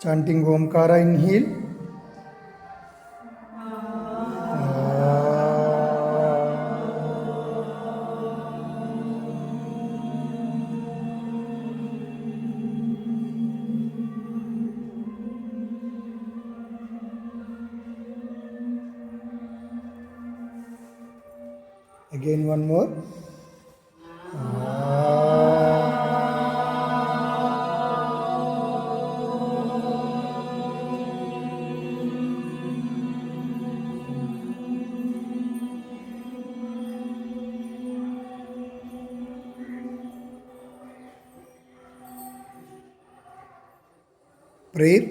Chanting Omkara, inhale. Again, one more. Prayer.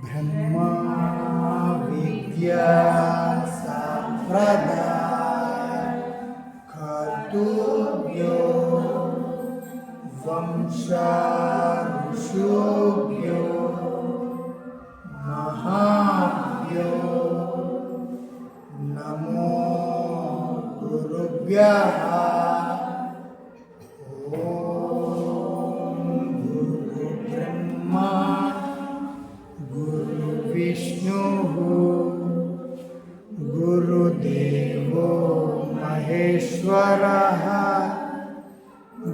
Brahma विद्या संप्रदाय खतुभ्यो वंशा ऋषुभ्यो महाभ्यो नमो गुरुभ्यः। विष्णु गुरुदेवो महेश्वरः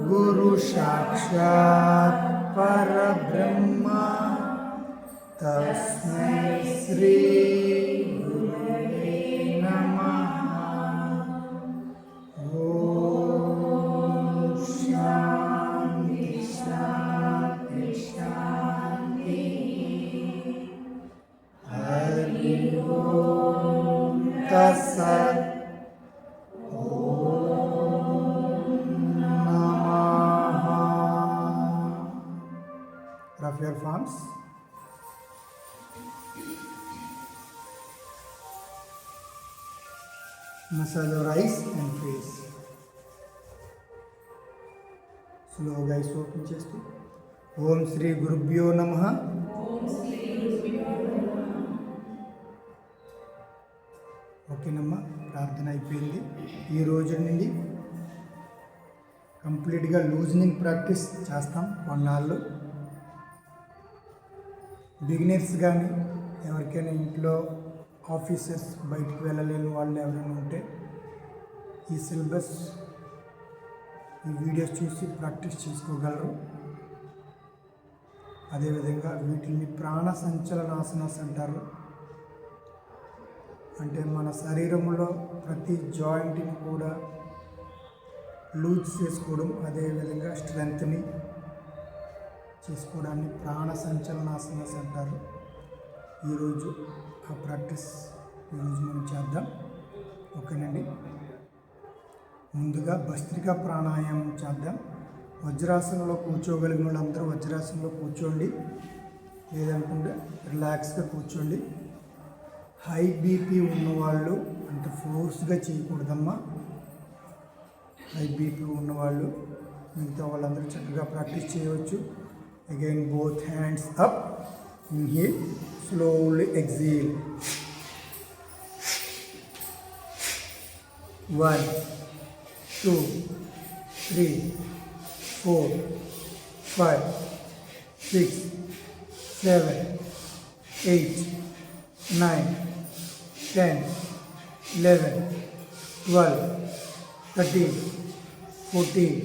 गुरु साक्षात् परब्रह्म तस्मै श्री गुरुवे नमः। ओम शांति शांति शांति। हरि ओम तत्सत्। Rub your palms. Massage your eyes and face. Slowly eyes open చేస్తూ ఓం శ్రీ గురుభ్యో నమః. ఓకేనమ్మా, ప్రార్థన అయిపోయింది. ఈ రోజు నుండి కంప్లీట్గా లూజనింగ్ ప్రాక్టీస్ చేస్తాం. కొన్నాళ్ళు బిగినర్స్ కానీ ఎవరికైనా ఇంట్లో ఆఫీసెస్ బయటకు వెళ్ళలేని వాళ్ళు ఎవరైనా ఉంటే ఈ సిలబస్ ఈ వీడియోస్ చూసి ప్రాక్టీస్ చేసుకోగలరు. అదేవిధంగా వీటిని ప్రాణ సంచలనాసనాస్ అంటారు. అంటే మన శరీరంలో ప్రతి జాయింట్ని కూడా లూజ్ చేసుకోవడం, అదేవిధంగా స్ట్రెంగ్త్ని చేసుకోవడాన్ని ప్రాణ సంచలనాసనాస్ అంటారు. ఈరోజు ఆ ప్రాక్టీస్ ఈరోజు మనం చేద్దాం. ఓకేనండి. ముందుగా భస్త్రికా ప్రాణాయామం చేద్దాం. వజ్రాసనంలో కూర్చోగలిగిన వాళ్ళందరూ వజ్రాసనంలో కూర్చోండి, లేదనుకుంటే రిలాక్స్గా కూర్చోండి. హై బీపీ ఉన్నవాళ్ళు అంటే ఫోర్స్గా చేయకూడదమ్మా. హై బీపీ ఉన్నవాళ్ళు, మిగతా వాళ్ళందరూ చక్కగా ప్రాక్టీస్ చేయవచ్చు. Again both hands up, inhale, slowly exhale. 1 2 3 4 5 6 7 8 9 10 11 12 13 14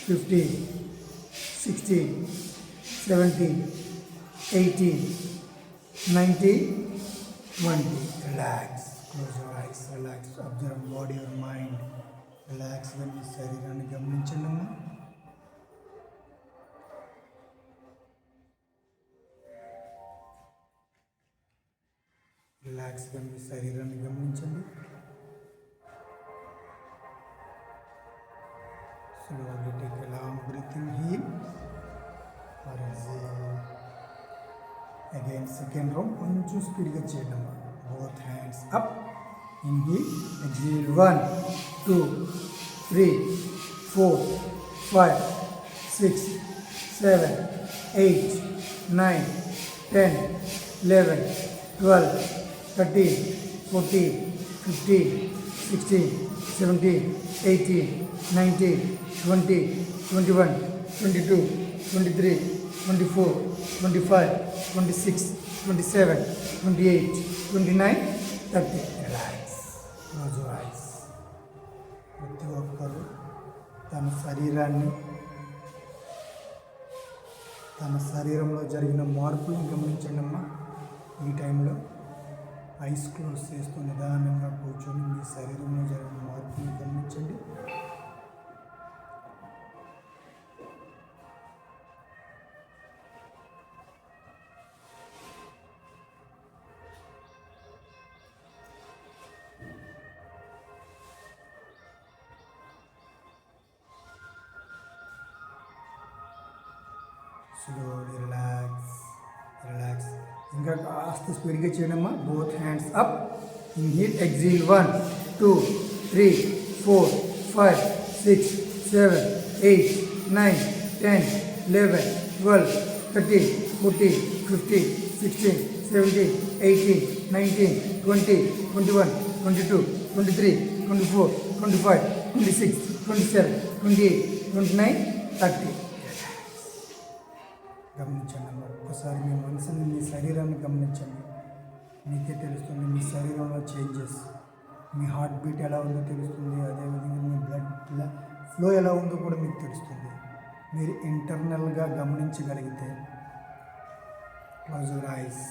15 16 17 18 19 20. Relax. Close your eyes. Relax. Observe body or mind. Relax. When మీ శరీరాన్ని గమనించండమ్మా. రిలాక్స్గా మీ శరీరాన్ని గమనించండి. Slowly take a long breath in, heel or exhale. Again second round కొంచెం స్పీడ్గా చేయడం. Both hands up, inhale, exhale. 1 2 3 4 5 6 7 8 9, 10, 11, 12, 13, 14, 15, 16, 17, 18, 19, 20, 21, 22, 23, 24, 25, 26, 27, 28, 29, 30. Relax. Close your eyes. ప్రతి ఒక్కరు తన శరీరంలో జరిగిన మార్పులను గమనించండి అమ్మా. ఈ టైంలో ఐస్ క్లోజ్ చేస్తూ నిదానంగా కూర్చొని మీ శరీరంలో జరిగిన మార్పులను గమనించండి. Slowly relax. ఇంకా కాస్త స్పీడ్గా చేయడమ్మా. Both hands up. Inhale, exhale. 1, 2, 3, 4, 5, 6, 7, 8, 9, 10, 11, 12, 13, 14, 15, 16, 17, 18, 19, 20, 21, 22, 23, 24, 25, 26, 27, 28, 29, 30. గమనించండి అమ్మ. ఒక్కసారి మీ మనసుని, మీ శరీరాన్ని గమనించండి. మీకే తెలుస్తుంది మీ శరీరంలో చేంజెస్. మీ హార్ట్ బీట్ ఎలా ఉందో తెలుస్తుంది. అదేవిధంగా మీ బ్లడ్ ఫ్లో ఎలా ఉందో కూడా మీకు తెలుస్తుంది. మీరు ఇంటర్నల్గా గమనించగలిగితే. Close your ice.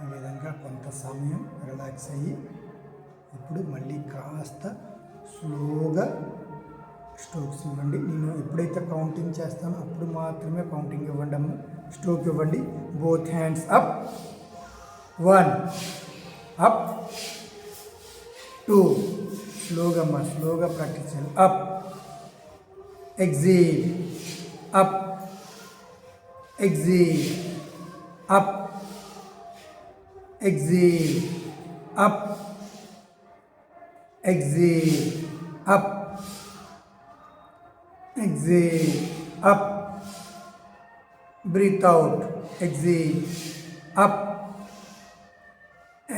ఈ విధంగా కొంత సమయం రిలాక్స్ అయ్యి ఇప్పుడు మళ్ళీ కాస్త స్లోగా స్ట్రోక్స్ ఇవ్వండి. నేను ఎప్పుడైతే కౌంటింగ్ చేస్తానో అప్పుడు మాత్రమే కౌంటింగ్ ఇవ్వండి అమ్మ. స్ట్రోక్ ఇవ్వండి. Both hands up. 1, అప్. 2, స్లోగా అమ్మ, స్లోగా ప్రాక్టీస్ చేయాలి. Up, exhale, up, exhale, up, exhale, up, exhale, up, exhale, up, breathe out, exhale, up,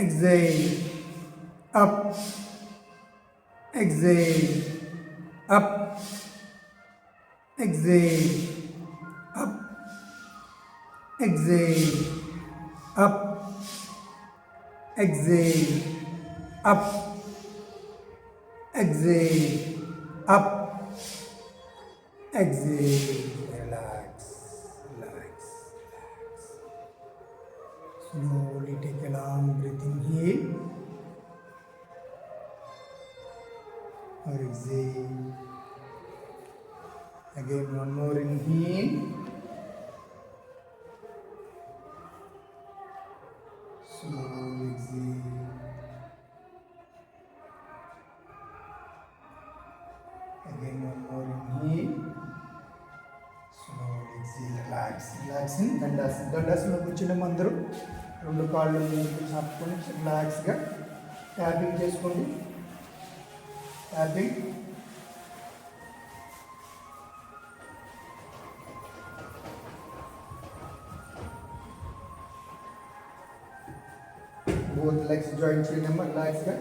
exhale, up, exhale, up, exhale, up, exhale, up, exhale, up, exhale, up, exhale. Relax. Slowly take a long breath. Inhale or exhale. Again, one more inhale. Slowly exhale. Again, one more inhale. Slowly exhale. Relaxing. దండాసనంలో కూర్చున్నాము అందరూ. 2 కాళ్ళు ముందుకు చాపుకొని రిలాక్స్గా tapping చేసుకోండి. Tapping. both legs joint చేయనమ్మా రిలాక్స్గా.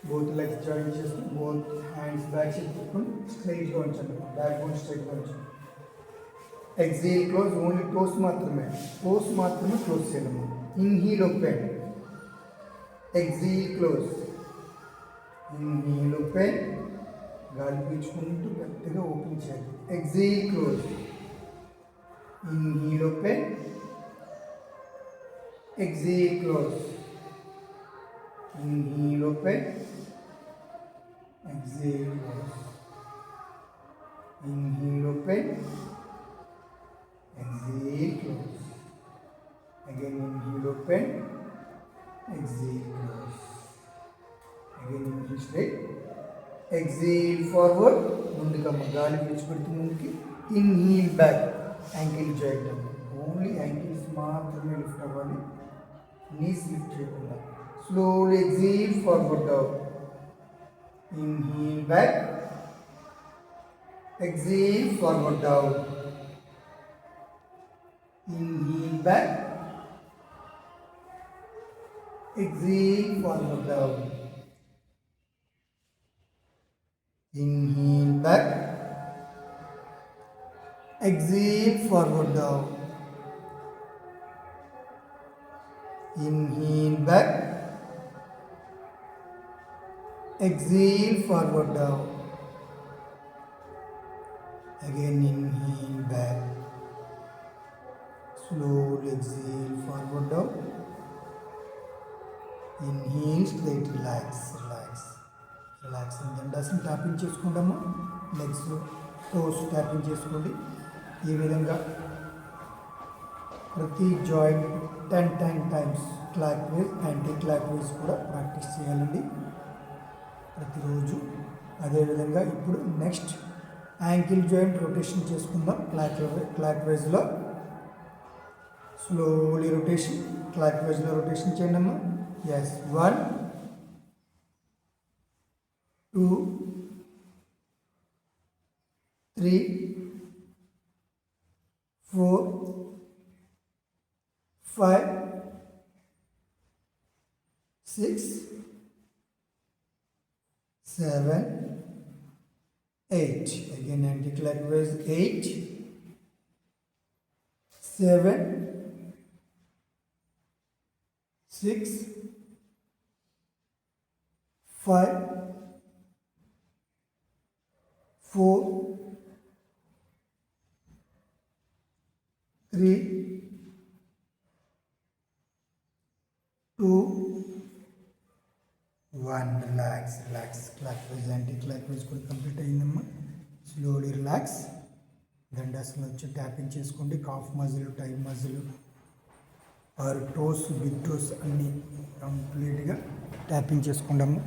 both legs joint చేస్తూ both hands back side పెట్టుకొని స్ట్రైట్గా ఉంచండి. బ్యాక్ బోన్ స్ట్రైట్గా ఉంచండి. Exhale close. ఓన్లీ టోస్ మాత్రమే క్లోజ్ చేయాలమ్మా. Inhale open, exhale close. Inhale open, గాలి పీల్చుకుంటూ గట్టిగా ఓపెన్ చేయాలి. Exhale close. Inhale open, exhale close. Inhale open, exhale close. Inhale open, exhale close. Again inhale open, exhale close. Again inhale straight, exhale forward. ముందుగా గాలి పీల్చుకుంటూ ముందుకి. Inhale back, ankle joint. Only ankles మాత్రమే lift అవ్వాలి, knees lift చేయకుండా. Slowly exhale forward down. Inhale back, exhale forward down. Inhale back, exhale forward down. Inhale back, exhale forward down. Inhale back, exhale forward down. Again inhale back, slowly exhale forward down. Inhale straight, relax. దండాసనం tapping చేసుకుంటాము. Legs toes tapping చేసుకోండి. ఈ విధంగా ప్రతి joint 10 times clockwise anticlockwise కూడా practice చేయాలండి ప్రతిరోజు. అదేవిధంగా ఇప్పుడు నెక్స్ట్ యాంకిల్ జాయింట్ రొటేషన్ చేసుకుందాం. క్లాక్ వైజ్లో స్లోలీ రొటేషన్, క్లాక్ వైజ్లో రొటేషన్ చేయండి అమ్మా. Yes, 1 2 3 4 5 6 7 8. Again anti-clockwise. 8 7 6 5 4 3 2 1. Relax. Clockwise, anti-clockwise కూడా కంప్లీట్ అయిందమ్మా. Slowly relax. దండాసనం వచ్చి ట్యాపింగ్ చేసుకోండి. Calf muscle, thigh muscle, or toes, big toes అన్నీ కంప్లీట్గా ట్యాపింగ్ చేసుకోండి అమ్మా.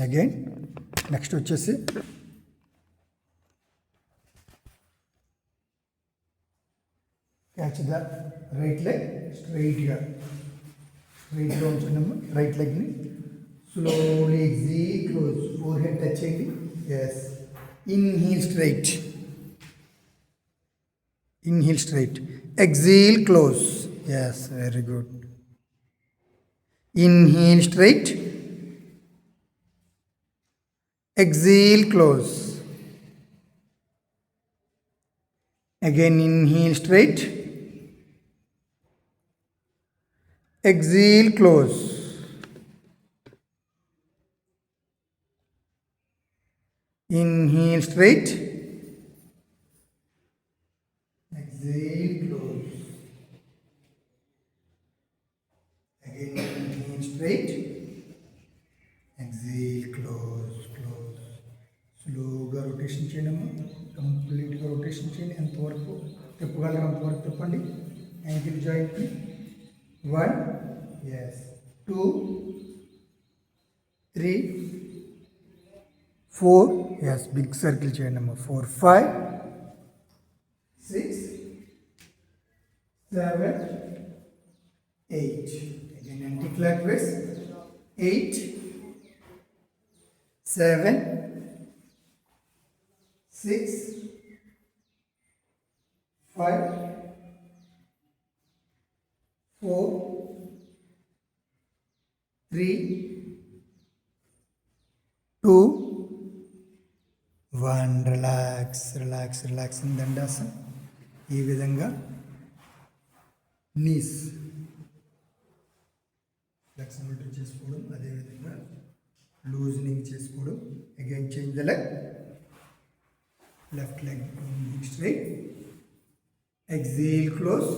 అగైన్ నెక్స్ట్ వచ్చేసి క్యాచ్ ద రైట్ లెగ్ స్ట్రైట్గా ఉంచండి. రైట్ లెగ్ని slowly exhale close. Forehead touch చేయండి. Yes. Inhale straight, exhale close. Yes, very good. Inhale straight, exhale close. Again inhale straight, exhale close. Inhale straight, exhale close. Again inhale straight, exhale close. స్లోగా rotation చేయడము. కంప్లీట్గా rotation చేయండి. ఎంతవరకు తిప్పగలరు అంతవరకు తిప్పండి ankle జాయింట్ని. 1 ఎస్ 2 3 4 ఎస్ బిగ్ సర్కిల్ చేయండి అమ్మా. 4 5 6 7 8. Again anticlockwise. 8 7 6 5 4 3 2 1. Relax in దండాసన్. ఈ విధంగా నీస్ ఫ్లెక్సిబిలిటీ చేసుకోవడం, అదేవిధంగా లూజనింగ్ చేసుకోవడం. Again change the leg. Left leg straight, exhale close,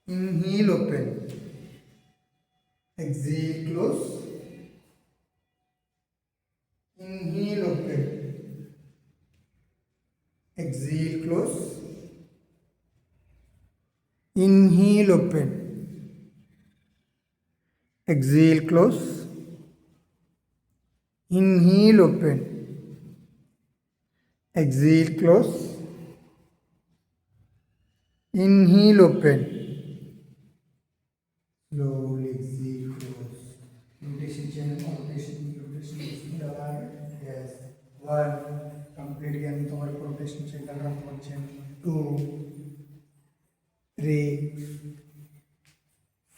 inhale open, exhale close, inhale open, exhale close, inhale open, exhale close, inhale open, exhale close, inhale open, slowly exhale close. Rotation channel, rotation అలాగే yes 1 కంప్లీట్గా ఎంతవరకు rotation చేయగలరు అంతవరకు చేయండి 2 3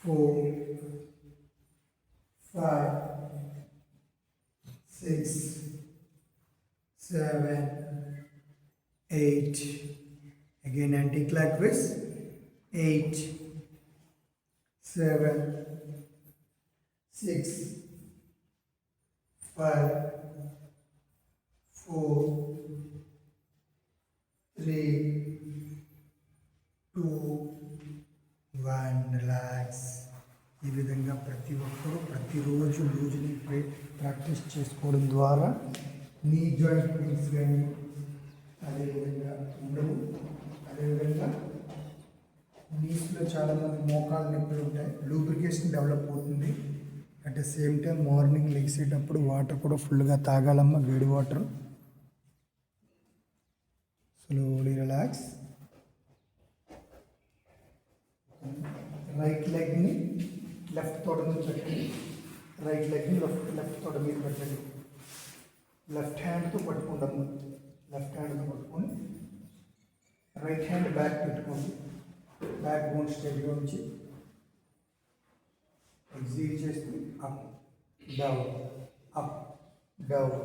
4 5 6 7 8 again anti-clockwise 8 7 6 5 4 3 2 1 relax. ఈ విధంగా ప్రతి ఒక్కరూ ప్రతిరోజు లూజ్ని ప్రాక్టీస్ చేసుకోవడం ద్వారా నీ జాయింట్ పెయిన్స్ కానీ అదేవిధంగా ఉండవు. అదేవిధంగా నీస్లో చాలామంది మోకాలు నొప్పులు ఉంటాయి, లూబ్రికేషన్ డెవలప్ అవుతుంది. At the same time morning లెగిసేటప్పుడు వాటర్ కూడా ఫుల్గా తాగాలమ్మా, వేడి వాటర్. Slowly relax. రైట్ లెగ్ని లెఫ్ట్ తోడ మీద పెట్టండి, రైట్ లెగ్ని లెఫ్ట్ తోడ మీద పెట్టండి. లెఫ్ట్ హ్యాండ్తో పట్టుకుంటాము, లెఫ్ట్ హ్యాండ్తో పట్టుకొని రైట్ హ్యాండ్ బ్యాక్ పెట్టుకోండి. బ్యాక్ బోన్ స్ట్రైట్గా ఉంచి ఎగ్జీల్ చేస్తూ up down up down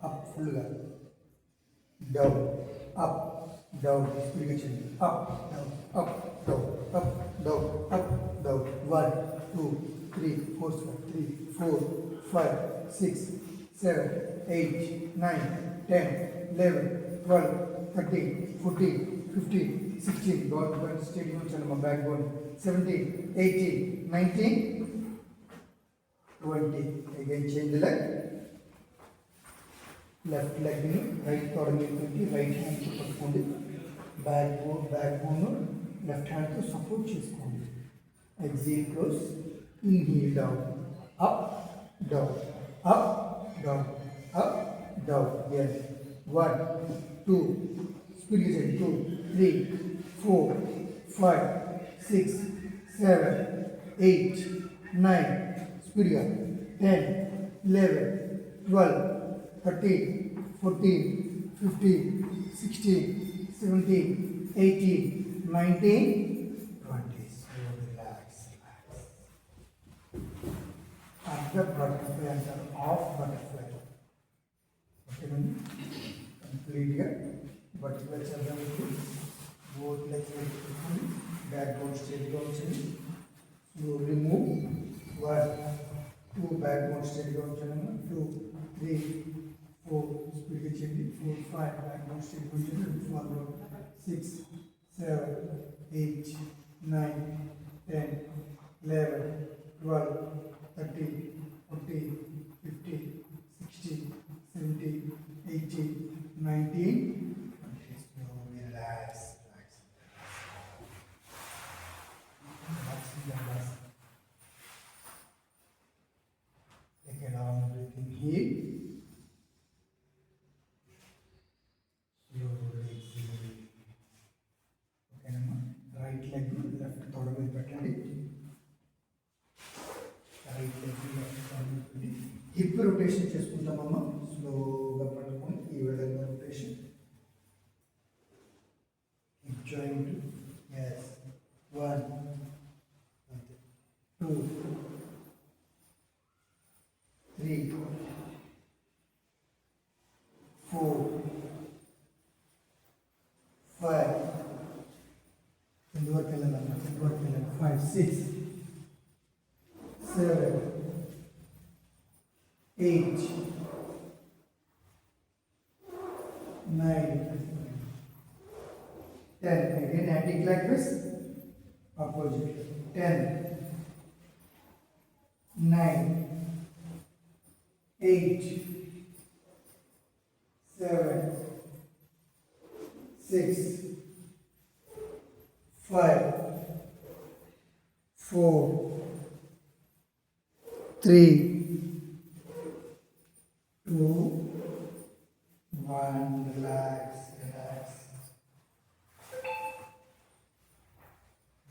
up, ఫుల్గా డౌన్ అప్ డౌన్, స్పీడ్గా చేయండి. Up down up down up down up down. 1 2 3 4 3 4 5 6 7 8 9 10 11 12 13 14 15 16. Government stadium వచ్చాను మా backbone. 17 18 19 20. Again change leg. Left లెగ్ని రైట్ తోడ మీద పెట్టి రైట్ హ్యాండ్తో పట్టుకోండి. బ్యాక్ బోన్ లెఫ్ట్ హ్యాండ్తో సపోర్ట్ చేసుకోండి. Exhale close, inhale down up down up down up down. Yes 1 2 స్పీడ్గా చేయండి. 2 3 4 5 6 7 8 9 స్పీడ్గా. 10 11 12 13 14 15 16 17 18 19 20. Slowly relax. After butterfly అంటారు, ఆఫ్ బటర్ఫ్లై. ఓకేనండి, కంప్లీట్గా బటర్ఫ్లై చేద్దాం. బోత్ లెగ్స్ పెట్టుకుని బ్యాక్ బోన్ స్ట్రైట్గా ఉంచండి. Slowly move. 1 2 బ్యాక్ బోన్ స్ట్రైట్గా ఉంచండి. 2 3 4 స్పీడ్గా చేయండి. 4 5 బ్యాక్ బోన్ స్ట్రైట్గా ఉంచండి. 4 6 7 8 9 10 11 12 13 14 15 16 17 18 19 20. Slowly relax. Take a long breath in here. Slowly exhale. ఓకేనమ్మా, రైట్ లెగ్ లెఫ్ట్ తొడ మీద పెట్టండి. రైట్ లెగ్ లెఫ్ట్ తొడ మీద పెట్టి హిప్ రొటేషన్ చేసుకుంటామమ్మా. స్లోగా పట్టుకొని ఈ విధంగా రొటేషన్. Hip joint. ఎస్ 1 2 3 4 5. ఇందువరకు వెళ్ళాలమ్మా, ఇందువరకు వెళ్ళాలి. 5 6 7 8 9 10. Again anti-clockwise, opposite. 10 9 8 7 6, 5, 4, 3, 2, 1. Relax, relax,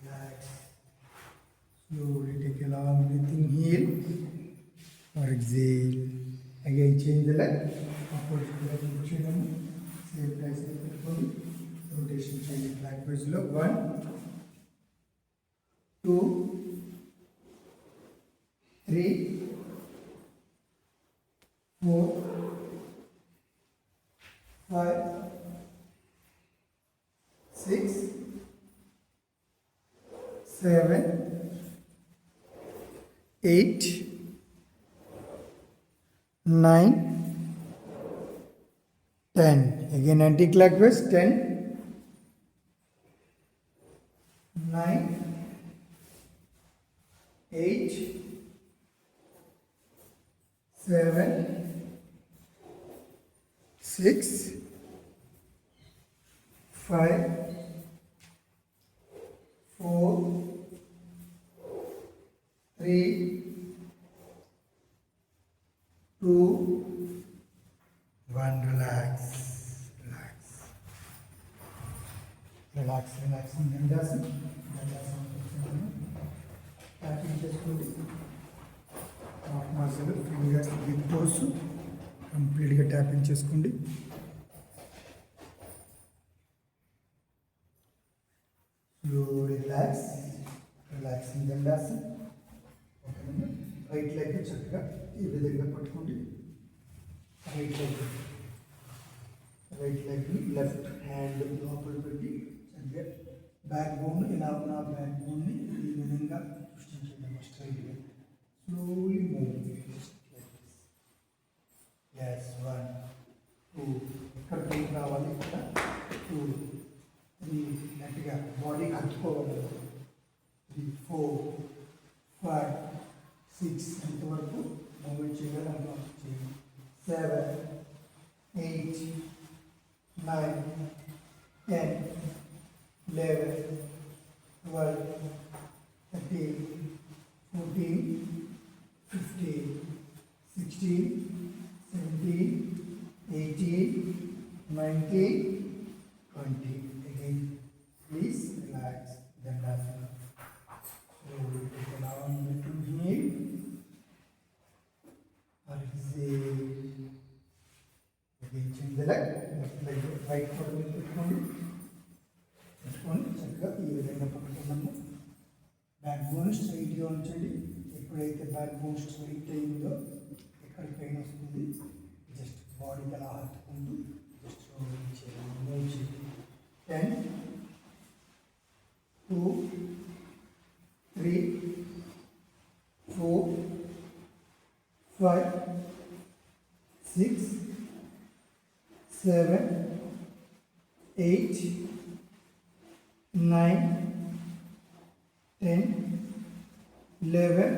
relax. Slowly take a long breathing in or exhale. Again, change the leg. Opposite leg చేయడము. Same place లో పెట్టుకోండి. Rotation చేయండి clockwise లో. 1, 2, 3, 4, 5, 6, 7, 8, 9, 10. Again anti-clockwise. 10, 9, 8, 7, 6, 5, 4, 3, 2, 1. Relax, relax, relax, relax. Dandasana, tapping చేసుకోండి. Half muscle fingers big toes కంప్లీట్గా tapping చేసుకోండి. Slow relax, relaxing Dandasana. ఓకేనండి. Right leg చక్కగా ఈ విధంగా పట్టుకోండి. రైట్ లెగ్ని లెఫ్ట్ హ్యాండ్ లోపల పెట్టి చక్కగా బ్యాక్ బోన్ ఇలా ఉన్న బ్యాక్ బోన్ని ఈ విధంగా సృష్టించండి. స్ట్రైట్గా slowly move. Yes, 1, 2. ఇక్కడ పెయిన్ రావాలి. ఇక్కడ 2, 3. గట్టిగా బాడీ కట్టుకోవాలి. 3, 4, 5, 6. ఎంతవరకు మూమెంట్ చేయాలి అంతవరకు చేయాలి. 7, 8, 9, 10, 11, 12, 13, 14, 15, 16, 17, 18, 19, 20. Again, please relax. Dandasana. Slowly take a long breath in. Exhale. Again, change the leg. Left leg, right foot మీద పెట్టుకోండి. చక్కగా ఈ విధంగా పట్టుకున్నాము. బ్యాక్ బోన్ స్ట్రైట్గా ఉంచండి. ఎప్పుడైతే బ్యాక్ బోన్ స్ట్రైట్ అయిందో ఎక్కడ పెయిన్ వస్తుంది జస్ట్ బాడీకి అలా హత్తుకుంటూ జస్ట్ మూవ్ చేయండి. 10, 2, 3, 4, 5, 6, 7, 8, 9, 10, 11,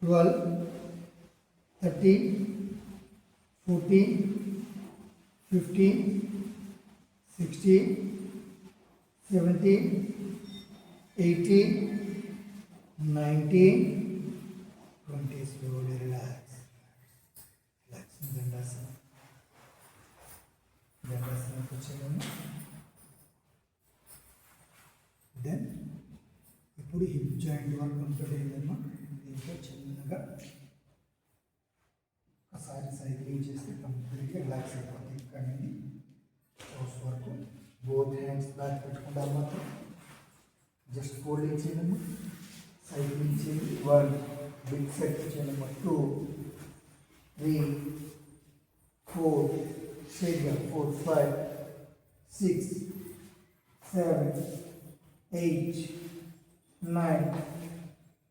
12, 13, 14, 15, 16, 17, 18, 19, 20. Slowly relax. Relax. Dandasana. Dandasana కూర్చోండి. దెన్ ఇప్పుడు హిప్ జాయింట్ వర్క్ కంప్లీట్ అయిందమ్మా. దీంట్లో చిన్నగా ఒకసారి సైక్లింగ్ చేస్తే కంప్లీట్గా రిలాక్స్ అయిపోతుంది. కానీ హౌస్ వరకు బోత్ హ్యాండ్స్ బ్యాక్ పెట్టుకుంటే మాత్రం జస్ట్ ఫోల్డింగ్ చేయడము, సైక్లింగ్ చేయండి. 1 బిగ్ సెట్ చేయడము. 2, 3, 4 షేడ్గా 4, 5, 6, 7, 8, 9,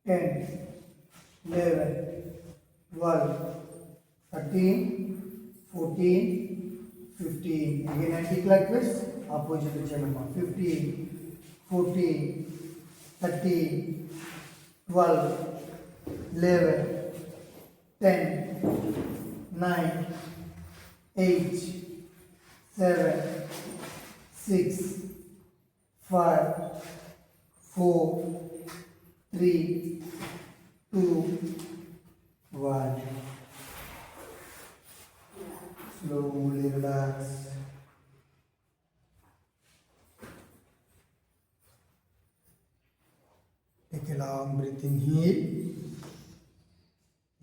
10, 11, 12, 13, 14, 15. Again anti-clockwise, opposite channel. 15, 14, 13, 12, 11, 10, 9, 8, 7, 6, 5, 4, 3, 2, 1. Slowly relax. Take a long breathing here.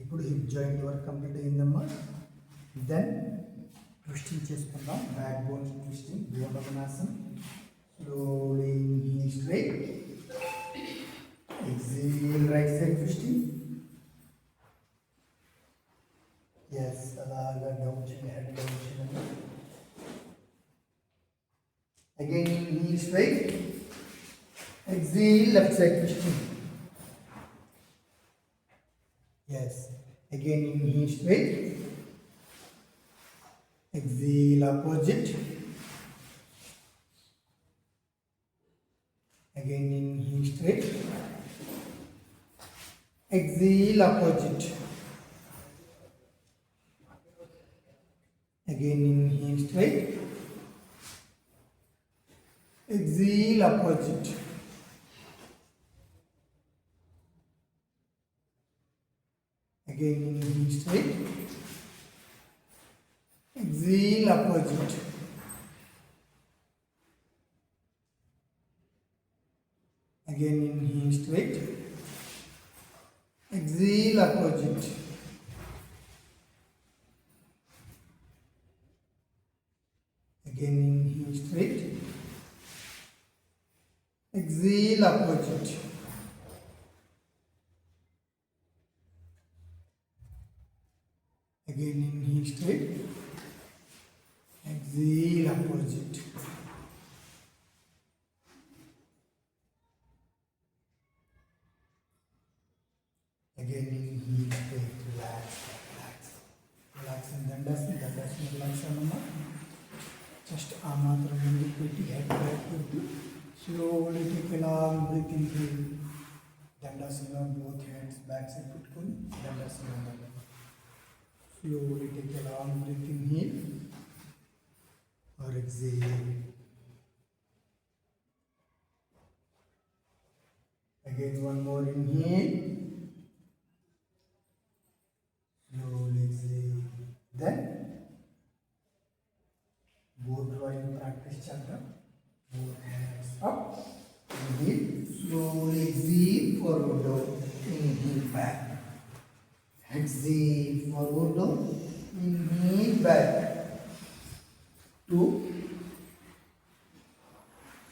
ఇప్పుడు హిప్ జాయింట్ వర్క్ కంప్లీట్ అయిందమ్మా. దెన్ ట్విస్టింగ్ చేసుకుందాం. బ్యాక్ బోన్ ట్విస్టింగ్, భుజంగాసనం. Slowly inhale straight. Exhale right side twisting. Yes, అలాగా down చేయండి, head down చేయండి. Again inhale straight. Exhale, left side twisting. Yes. Again inhale straight. Exhale opposite. Again inhale straight. Exhale opposite. Again inhale straight. Exhale opposite. Again inhale straight. Exhale opposite. Again inhale straight. Exhale opposite. Again inhale straight. Exhale opposite. Again inhale straight. Exhale opposite. Again inhale straight. Relax, relax. Relax in dandasana relax anamma. Just amatram mundu petti head back petti slowly take a long breath in through dandasana, both hands back side pettukoni dandasana undanడి. Slowly take a long breath in here or exhale. Again one more inhale. Slowly exhale. Then both drawing practice chakra. Both hands up. Inhale. Slowly exhale forward down. Inhale back. Exhale forward down. Inhale back. 2.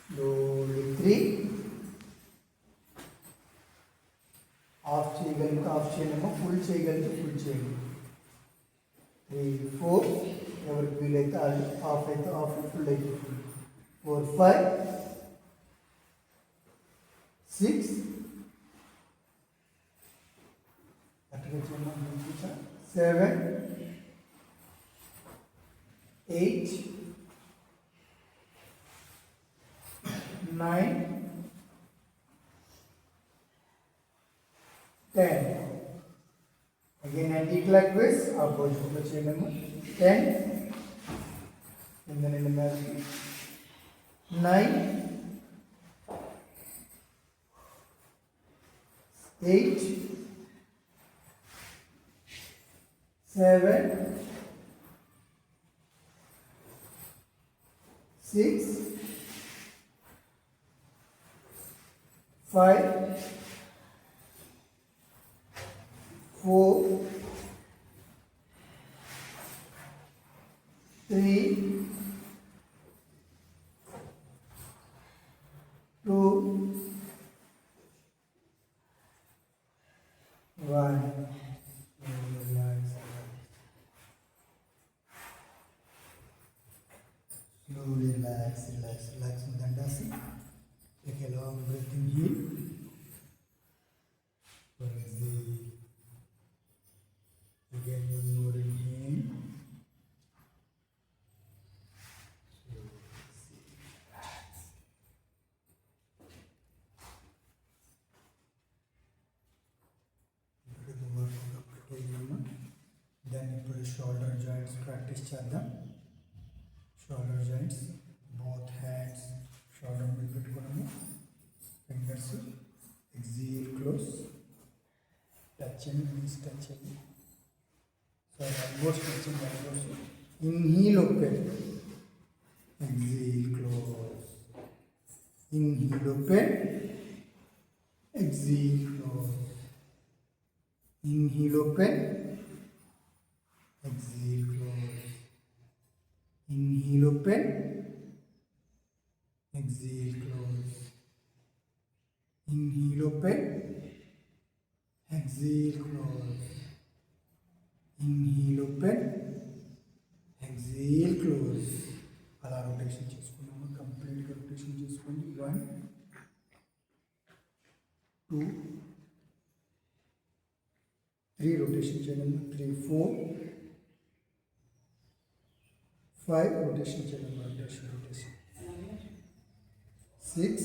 Slowly 3. Half చేయగలిగితే half చేయలేమో, full చేయగలిగితే full చేయండి. 3, 4. ఎవరికి వీలైతే అది half అయితే half, full అయితే full. 4, 5, 6. అట్లా చేయమని 7, 8, 9, 10. Again anti-clockwise, opposite లో చేయడము. 10 కింద నుండి మీదకి. 9, 8, 7, 6, 5, 4, 3, 2, 1. Slowly relax, relax, relax in Dandasana. Take a long breath in here. Exhale. Again one more inhale. Then ఇప్పుడు shoulder joints practice చేద్దాం. Shoulder joints, both hands చేయండి, knees touch చేయండి. So elbows touching elbows. Inhale, open. Exhale, close. Inhale, open. Exhale, close. Inhale, open. Exhale, close. Inhale, open. Exhale, close. Inhale, open. Exhale, close. Inhale, open. Exhale, close. అలా rotation చేసుకున్నాము. కంప్లీట్గా rotation చేసుకోండి. 1 2 3 rotation చేయండి. 3 4 5 rotation చేయండి. Rotation 6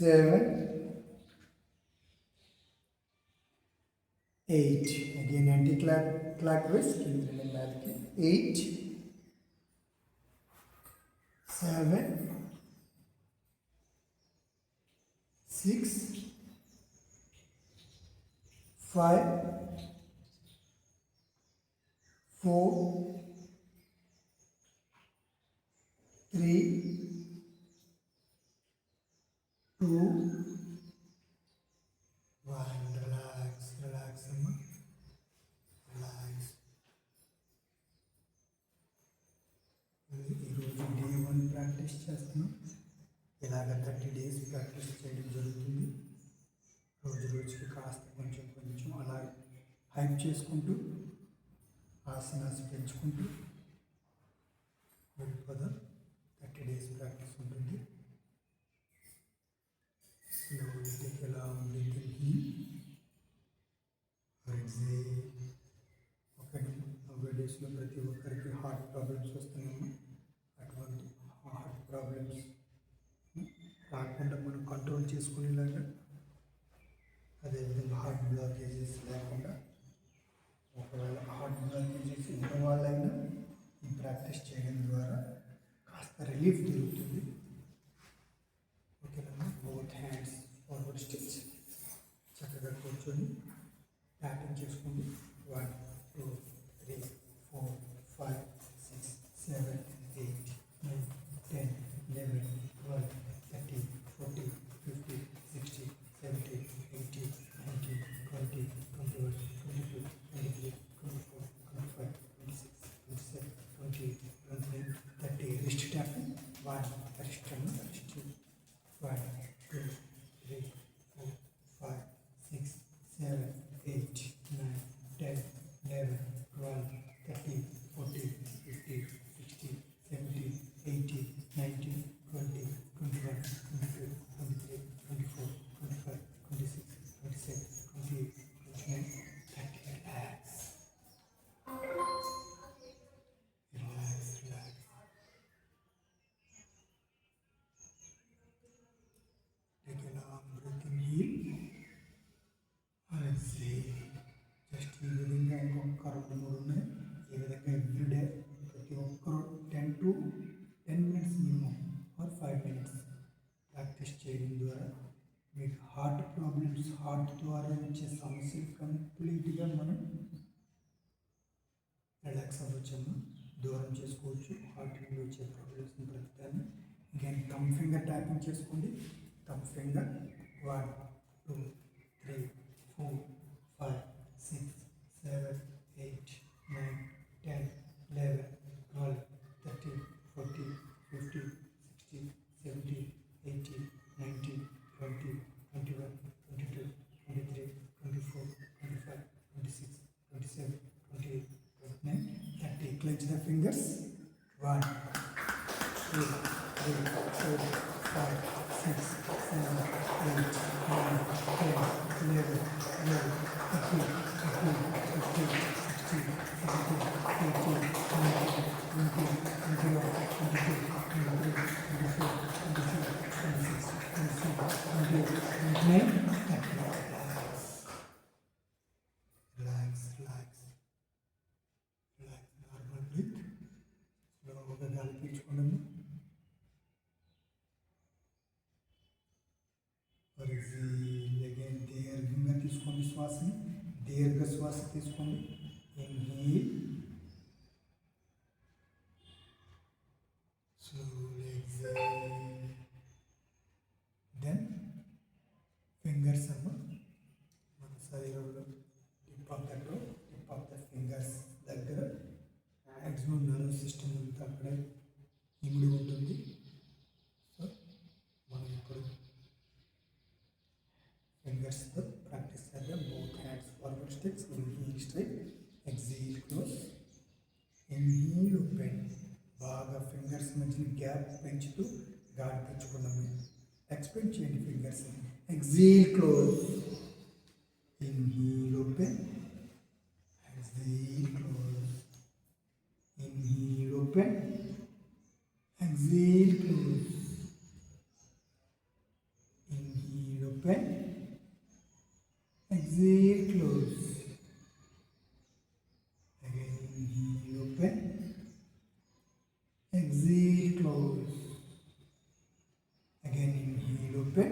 7 8. Again anti-clockwise. 8 7 6 5 4 3 2 1. Relax అమ్మా. Relax. ఈరోజు day 1 practice చేస్తున్నాం. ఇలాగ 30 days ప్రాక్టీస్ చేయడం జరుగుతుంది. రోజుకి కాస్త కొంచెం అలా హైప్ చేసుకుంటూ ఆసనాస్ పెంచుకుంటూ వెళ్ళిపోదాం. 30 days ప్రాక్టీస్ ఉంటుంది. Slowly take a long little in or exhale. ఒక డేస్లో ప్రతి ఒక్కరికి హార్ట్ ప్రాబ్లమ్స్ వస్తున్నాయి. అటువంటి హార్ట్ ప్రాబ్లమ్స్ రాకుండా మనం కంట్రోల్ చేసుకునేలాగా, అదేవిధంగా హార్ట్ బ్లాకేజెస్ లేకుండా, ఒకవేళ హార్ట్ బ్లాకేజెస్ ఉన్న వాళ్ళైనా ఈ ప్రాక్టీస్ చేయడం ద్వారా కాస్త రిలీఫ్ దొరుకుతుంది. ఓకేనమ్మా. Both hands forward stitch. చక్కగా కూర్చొని ట్యాపింగ్ చేసుకోండి. 1 2 3 4 5 6 7 8 9 10 11 12 13 14 15 16 17 18 19 20 21 22 23 24 25 26 27 28 29 30. Wrist tapping. 1 wrist turn, wrist 2 1 2 3 4 5 6 7 8 9 10 11 12 13 14 15 16 17 18 19 20 21 22 23 24 25 26 27 28 29 30. Relax. Take a long breath in here. Exhale. Just ఈ విధంగా ఇంకొక 2-3 ఉన్నాయి. ఈ విధంగా ఎవ్రీడే ప్రతి ఒక్కరు 10 minutes minimum or 5 minutes practice చేయడం ద్వారా మీకు హార్ట్ ప్రాబ్లమ్స్, హార్ట్ ద్వారా వచ్చే సమస్యలు కంప్లీట్గా మనం రిలాక్స్ అవ్వచ్చమ్మా, దూరం చేసుకోవచ్చు. హార్ట్ నుండి వచ్చే ప్రాబ్లమ్స్ని ప్రతిదాన్ని. again thumb finger tapping చేసుకోండి. thumb finger 1 2 3 4 5 6 7 8 9 10 11 12 13 14 15 16 17 18 19 20 21 22 23 24 25 26 27 28 29 30. Clench the fingers. 1 2 3 4 5 6 7 8 9 10 11 12 13 14 15 16 17 18 19 20 21 22 23 24 25 26 27 28 29 30. Relax. Normal breath. Slowగా fingers దగ్గర మ్యాక్సిమం నర్వ్ సిస్టమ్ అంతా అక్కడే ఇమిడి ఉంటుంది. సో మనం ఇప్పుడు ఫింగర్స్తో ప్రాక్టీస్ చేద్దాం. Both hands forward steps, inhale straight, ఎక్సీల్ close, inhale open. బాగా ఫింగర్స్ మధ్యన గ్యాప్ పెంచుతూ గాలి తెచ్చుకున్నాము. ఎక్స్పెండ్ చేయండి fingers. ఎక్సీల్ close, inhale open, exhale close, inhale open, exhale close, inhale open, exhale close, again inhale open, exhale close, again inhale open,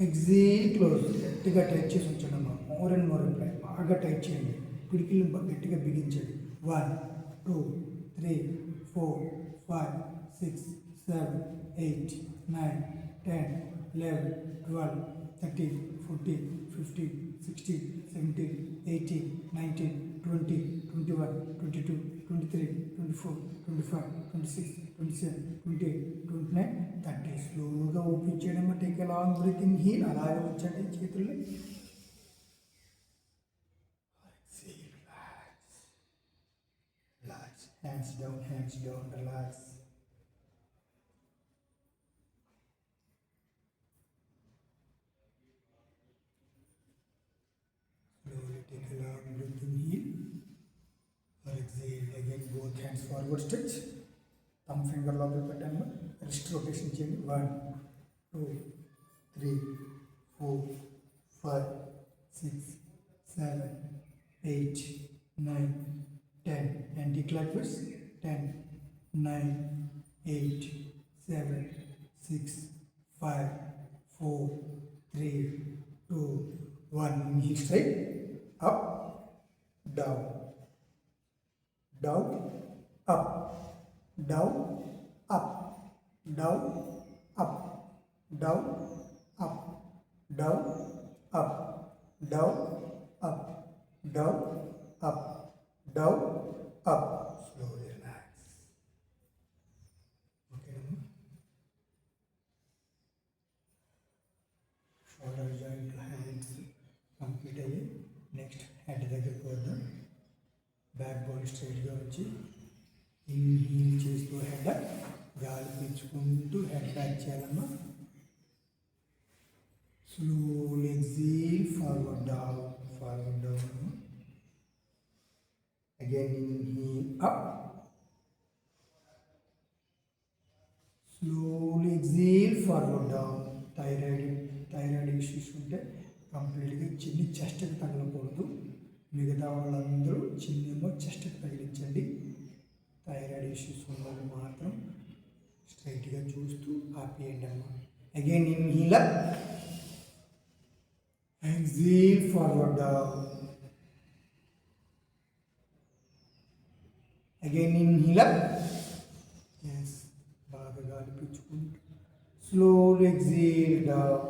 exhale close. గట్టిగా tight చేసి ఉంచండి. More and more apply. బాగా tight చేయండి. పిడికిలు గట్టిగా బిగించండి. 1 2 3 4 5 6 7 8 9 10 11 12 13 14 15 16 17 18 19 20 21 22 23 24 25 26 27 28 29 30. స్లోగా open చేయడం. Take a long breathing heal. అలాగే ఉంచండి చేతుల్ని. Hands down, relax. Slowly take a long breathing in. Or exhale. Again, both hands forward stretch. Thumb finger lower button. Wrist rotation change. 1 2 3 4 5 6 7 8 9 10. Anti-clockwise. 10 9 8 7 6 5 4 3 2 1. Inhale straight. Up down down up down up down up down up down up down up down up down up. Slowly relax. Okay. Shoulder joint, hands complete అయ్యి next head దగ్గరికి వద్దాం. Back bone స్ట్రైట్గా వచ్చి inhale చేస్తూ head గాలి పీల్చుకుంటూ head back చేయాలమ్మా. Slowly exhale forward down. Again inhale up. Slowly exhale forward down. Thyroid issues ఉంటే కంప్లీట్గా చిన్ని చెస్ట్కి తగలకూడదు. మిగతా వాళ్ళందరూ చిన్నేమో చెస్ట్కి తగిలించండి. థైరాయిడ్ ఇష్యూస్ ఉన్నది మాత్రం స్ట్రైట్గా చూస్తూ ఆపేయండి అమ్మా. Again inhale up, ఎక్సీల్ forward down. Again inhale up. Yes. బాగా గాలి పీల్చుకుంటూ slowly exhale down.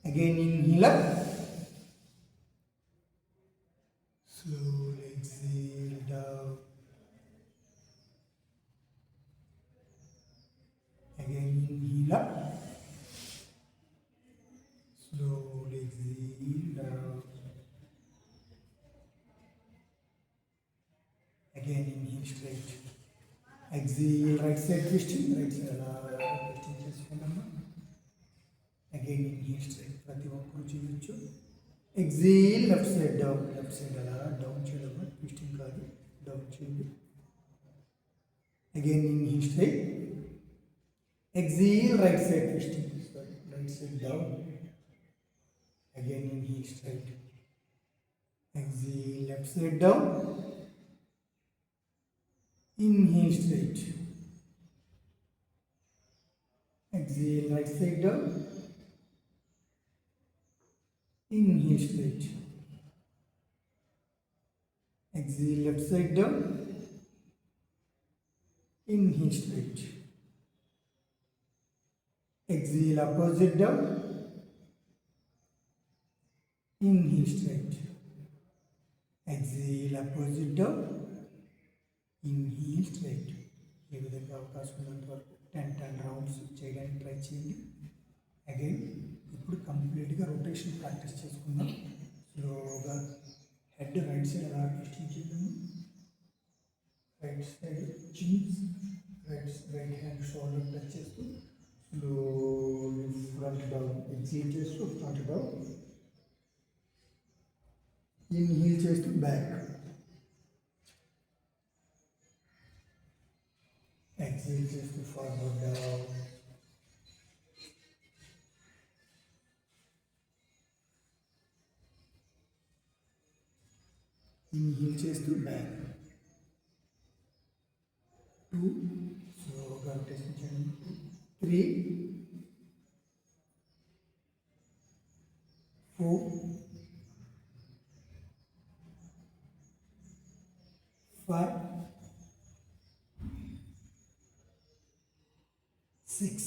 Again inhale up. Slowly exhale down. Again inhale up. Slowly exhale down. Again inhale straight. Exhale right side twisting. Right side twisting చేసుకుందామా. Again inhale straight. ప్రతి ఒక్కరు చేయొచ్చు. Exhale left side down. Left side అలా down చేయడం. Twisting కాదు, down చేయండి. Again inhale straight. Exhale right side twisting. Sorry, right side down. Again inhale straight. Exhale left side down. Inhale straight. Exhale right side down. Inhale straight. Exhale left side down. Inhale straight. Exhale opposite down. inhale straight, exhale opposite down, inhale straight. ఈ విధంగా అవకాశం ఉన్నంత వరకు 10 rounds చేయడానికి try చేయండి. Again ఇప్పుడు కంప్లీట్గా rotation practice చేసుకుందాం. స్లోగా హెడ్ రైట్ సైడ్ అలా ట్విస్టింగ్ చేద్దాము. Right side chins, right hand shoulder touch చేస్తూ స్లోలీ ఫ్రంట్ డౌన్, ఎగ్జేల్ చేస్తూ ఫ్రంట్ డౌన్, ఇన్హీల్ చేస్తూ బ్యాక్, ఎగ్జేల్ చేస్తూ ఫార్వర్డ్ డౌన్, ఇన్హీల్ చేస్తూ బ్యాక్. 2 స్లోగా రొటేషన్ చేయండి. 3 4 5 6.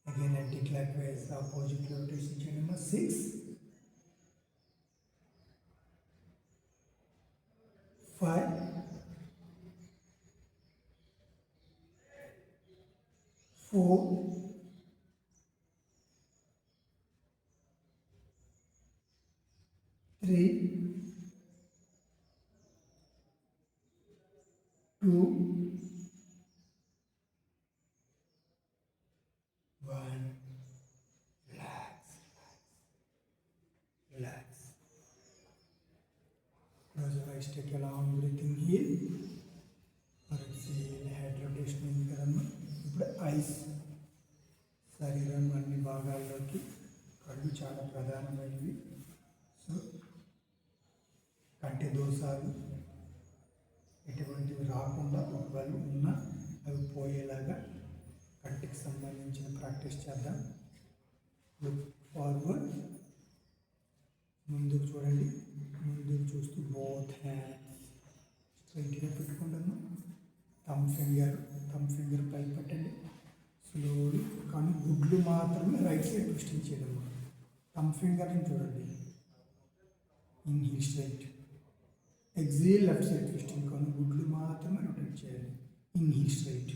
Again anti-clockwise opposite rotation cheyalama. 6 5 4 3 2 1. Relax. Close your eyes, take a long breathing in. Exhale, head rotation అయింది కదమ్మా. ఇప్పుడు ice, శరీరం అన్ని భాగాల్లోకి. కళ్ళు చాలా ప్రధానమైనవి. సో కంటి దోషాలు ఎటువంటివి రాకుండా, ఒకవేళ ఉన్నా అవి పోయేలాగా కంటికి సంబంధించిన ప్రాక్టీస్ చేద్దాం. లుక్ ఫార్వర్డ్, ముందుకు చూడండి. ముందుకు చూస్తూ బోత్ హ్యాండ్స్ స్ట్రైట్గా పెట్టుకుంటాను. థమ్ ఫింగర్ పైకి పెట్టండి. స్లోలీ కానీ గుడ్లు మాత్రమే రైట్ సైడ్ ట్విస్టింగ్ చేయడం. థమ్ ఫింగర్ని చూడండి. Inhale straight, exhale left side twisting, కానీ గుడ్లు మాత్రమే రొటేట్ చేయాలి. Inhale straight,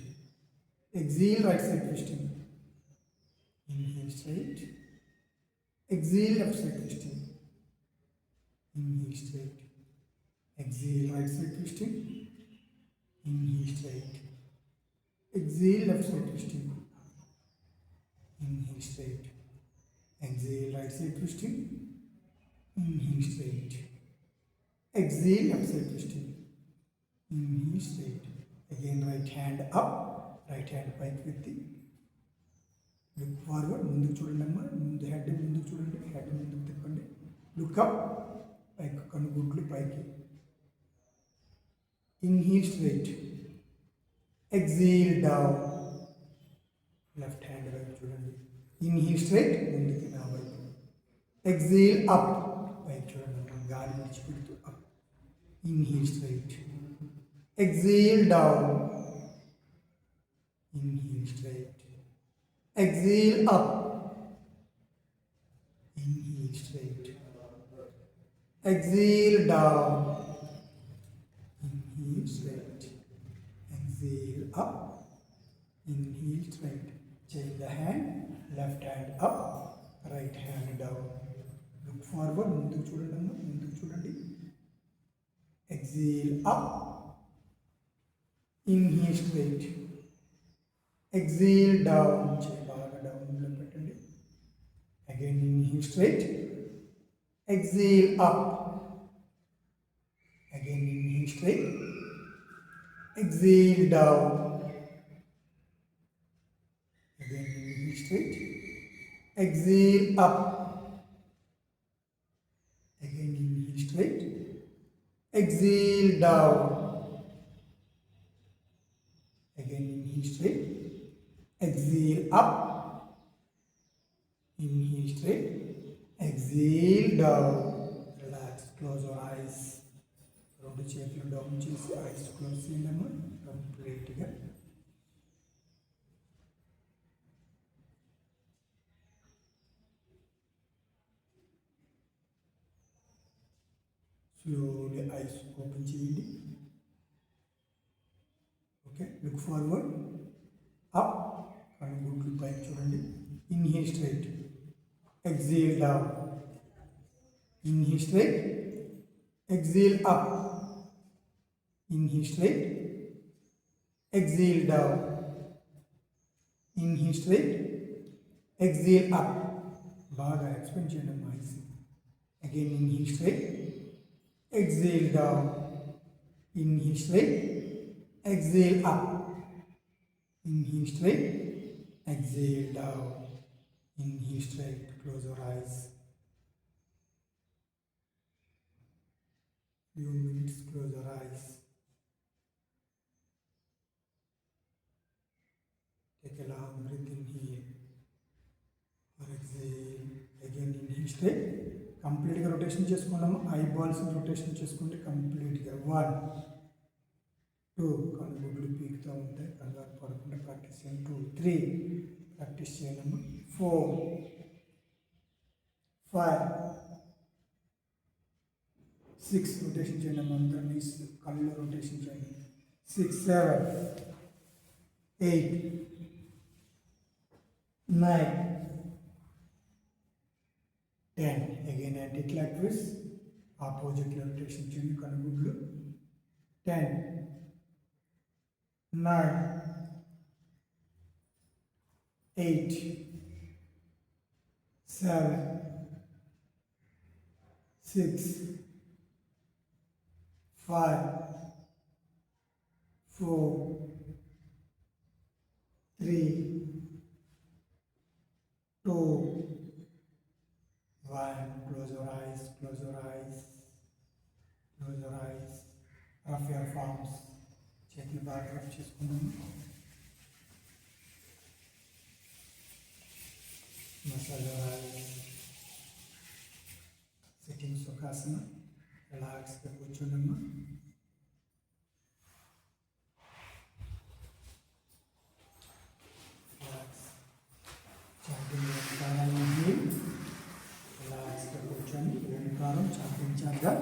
exhale right side twisting, inhale straight, exhale left side twisting, inhale straight, exhale right side twisting, inhale straight, exhale left side twisting, inhale straight, exhale right side twisting, inhale straight, exhale left side twisting, inhale straight. Again right hand up, right hand pike with the look forward. ముందుకు చూడండి అమ్మా, ముందు head ముందుకు చూడండి, head ముందుకు తిప్పండి. Look up, పైకి కనుగుడ్లు పైకి. Inhale straight, exhale down, left hand వైపు చూడండి. ఇన్హీల్ స్ట్రైట్, ముందుకి నా వైపు. ఎగ్జేల్ అప్, పైకి చూడండి, గాలి విడిచిపెడుతూ up. Inhale straight, exhale down, inhale straight, exhale up, inhale straight, exhale down, inhale straight, exhale up, inhale straight. Change the hand, left hand up, right hand down. Look forward, ముందుకు చూడండి అమ్మా, ముందుకు చూడండి. Exhale up, inhale straight, exhale down, చేయి బాగా డౌన్లో పెట్టండి. Again inhale straight, exhale up, again inhale straight, exhale down, again inhale straight, exhale up, again inhale straight, exhale down, again inhale straight, exhale up, inhale straight, exhale down. Relax, close your eyes. రెండు చేతులు down చేసి eyes close చేయండి కంప్లీట్గా. Slowly eyes open చేయండి. Okay, look forward, up, కనుగుడ్లు పైకి చూడండి. Inhale straight, exhale down, inhale straight, exhale up, inhale straight, exhale down, inhale straight, exhale up. బాగా expand చేయండి అమ్మా ice. Again inhale straight, exhale down, inhale straight, exhale up, inhale straight, exhale down, inhale straight, close your eyes, few minutes, close your eyes, take a long breath in here, or exhale, again inhale straight. కంప్లీట్గా rotation చేసుకున్నాము. I balls rotation చేసుకుంటే కంప్లీట్గా 1 2 కనుగుడ్లు పీకుతూ ఉంటాయి, కంగారు పడకుండా practice చేయండి. 2 3 practice చేయాలమ్మా. 4 5 6 rotation చేయండి అమ్మా. అందరూ నీస్ కళ్ళు రొటేషన్ చేయండి. 6 7 8 9 10. Again anti-clockwise, opposite rotation change కనుగుడ్లు. 10 9 8 7 6 5 4 3 2 1. Close your eyes, close your eyes, close your eyes. Rough your palms. చేతులు బాగా రఫ్ చేసుకున్నాము. Massage your eyes. Sitting Sukhasana. రిలాక్స్గా కూర్చోండమ్మా. రిలాక్స్. చాటింగ్ ఓంకారాన్ని రిలాక్స్గా కూర్చొని ఓంకారం చాటించారుగా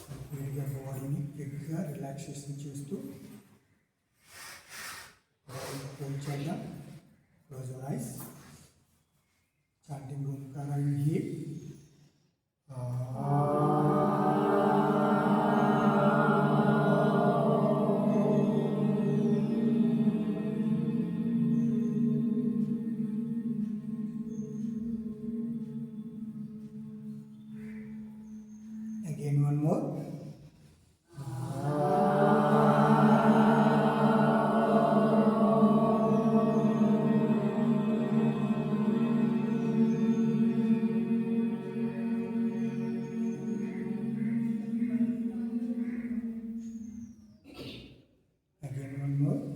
కంప్లీట్గా బాడీని బిగ్గా రిలాక్సేషన్ చేస్తూ కూర్చోగా. Close your eyes. చాటింగ్ ఓంకారాన్ని again one more. Again one more.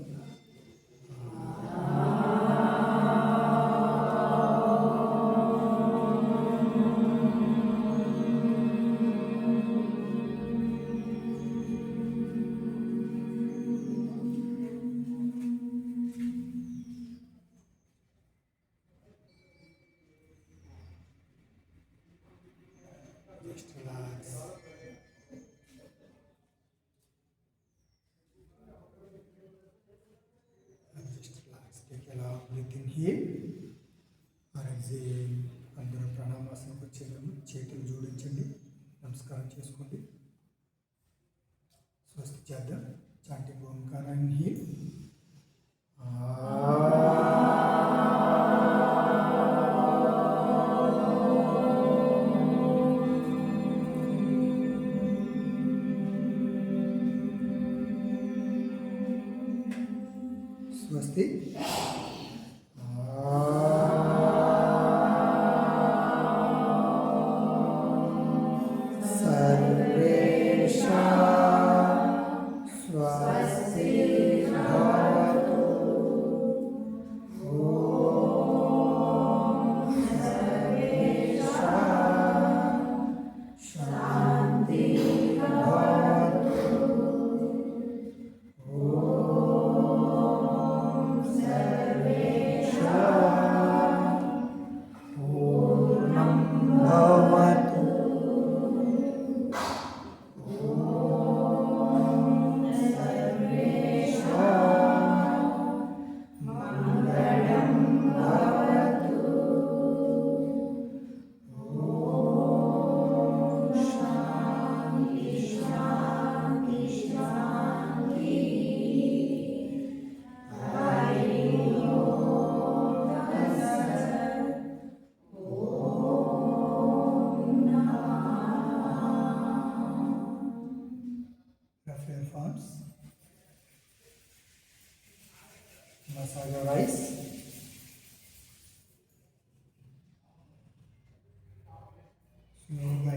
Just relax. And just relax. Take a long breath in here. Or exhale. అందరూ ప్రాణాయామాసనకు వచ్చేదాము. చేతులు జోడించండి, నమస్కారం చేసుకోండి. స్వస్తి చేద్దాం. చాటింగ్ ఓంకారాన్ని హీల్. స్వస్తి.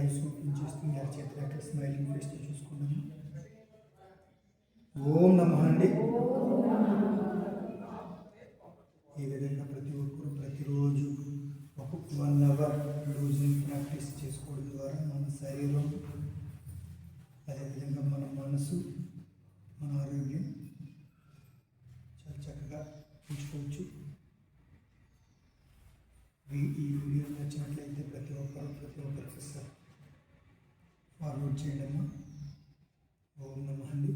ఐస్ ఓపెన్ చేస్తుంది, అరచేతులు అట్లా స్మైలింగ్ ఫేస్తో చూసుకున్నాము. ఓం నమః అండి. ఈ విధంగా ప్రతి ఒక్కరు ప్రతిరోజు ఒక 1 అవర్ లూజింగ్ ప్రాక్టీస్ చేసుకోవడం ద్వారా మన శరీరం, అదేవిధంగా మన మనసు, మన ఆరోగ్యం చాలా చక్కగా ఉంచుకోవచ్చు. ఈ వీడియో నచ్చినట్లయితే ప్రతి ఒక్కరికి ఫార్వర్డ్ చేయండి అమ్మా. ఓం నమః అండి.